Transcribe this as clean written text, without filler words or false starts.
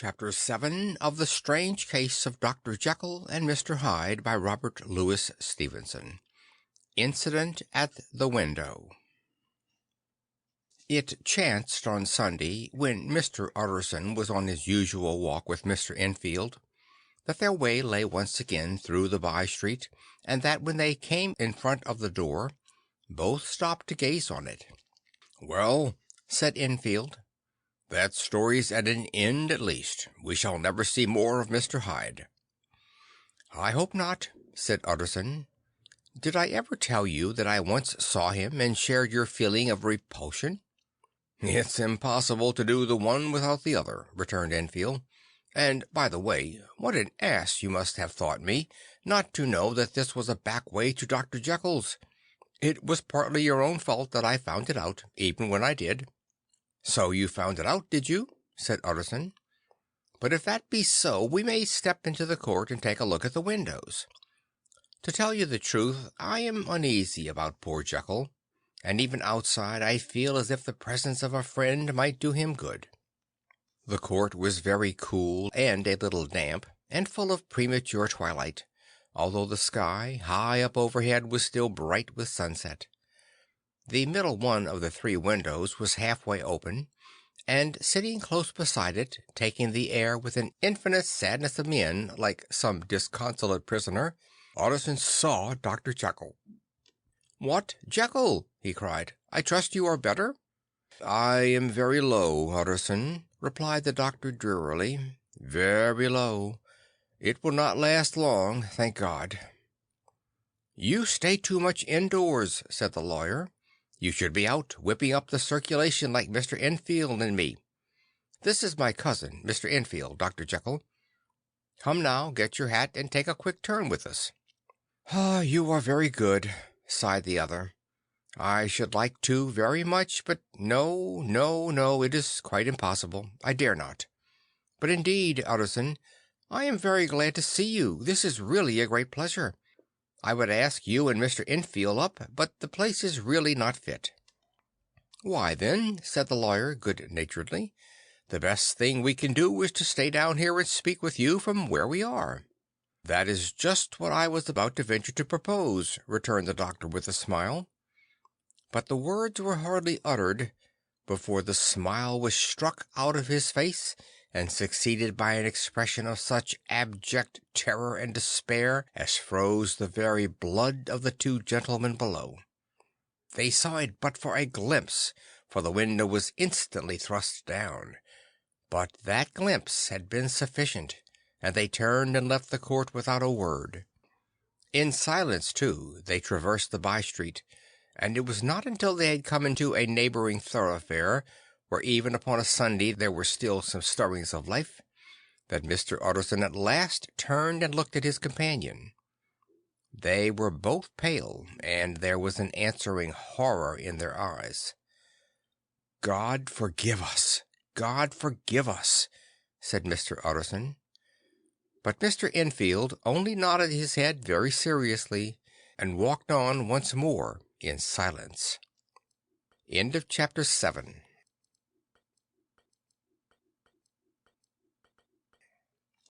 Chapter 7 of The Strange Case of Dr. Jekyll and Mr. Hyde by Robert Louis Stevenson. Incident at the Window. It chanced on Sunday, when Mr. Utterson was on his usual walk with Mr. Enfield, that their way lay once again through the by-street, and that when they came in front of the door, both stopped to gaze on it. "Well," said Enfield, "that story's at an end at least. We shall never see more of Mr. Hyde." "I hope not," said Utterson. "Did I ever tell you that I once saw him and shared your feeling of repulsion?" "It's impossible to do the one without the other," returned Enfield. "And, by the way, what an ass you must have thought me, not to know that this was a back way to Dr. Jekyll's. It was partly your own fault that I found it out, even when I did." "So you found it out, did you?" said Utterson. "But if that be so, we may step into the court and take a look at the windows. To tell you the truth, I am uneasy about poor Jekyll, and even outside I feel as if the presence of a friend might do him good." The court was very cool and a little damp, and full of premature twilight, although the sky high up overhead was still bright with sunset. The middle one of the three windows was halfway open, and sitting close beside it, taking the air with an infinite sadness of mien, like some disconsolate prisoner, Utterson saw Dr. Jekyll. "What, Jekyll!" he cried. "I trust you are better?" "I am very low, Utterson," replied the doctor drearily. "Very low. It will not last long, thank God." "You stay too much indoors," said the lawyer. "You should be out, whipping up the circulation like Mr. Enfield and me. This is my cousin, Mr. Enfield, Dr. Jekyll. Come now, get your hat and take a quick turn with us." "You are very good," sighed the other. "I should like to very much, but no, it is quite impossible. I dare not. But indeed, Utterson, I am very glad to see you. This is really a great pleasure. I would ask you and Mr. Enfield up, but the place is really not fit." "Why then," said the lawyer good-naturedly, "the best thing we can do is to stay down here and speak with you from where we are." "That is just what I was about to venture to propose," returned the doctor with a smile. But the words were hardly uttered before the smile was struck out of his face and succeeded by an expression of such abject terror and despair as froze the very blood of the two gentlemen below. They saw it but for a glimpse, for the window was instantly thrust down. But that glimpse had been sufficient, and they turned and left the court without a word. In silence, too, they traversed the by-street, and it was not until they had come into a neighbouring thoroughfare, where even upon a Sunday there were still some stirrings of life, that Mr. Utterson at last turned and looked at his companion. They were both pale, and there was an answering horror in their eyes. "God forgive us! God forgive us!" said Mr. Utterson. But Mr. Enfield only nodded his head very seriously, and walked on once more in silence. Chapter 8.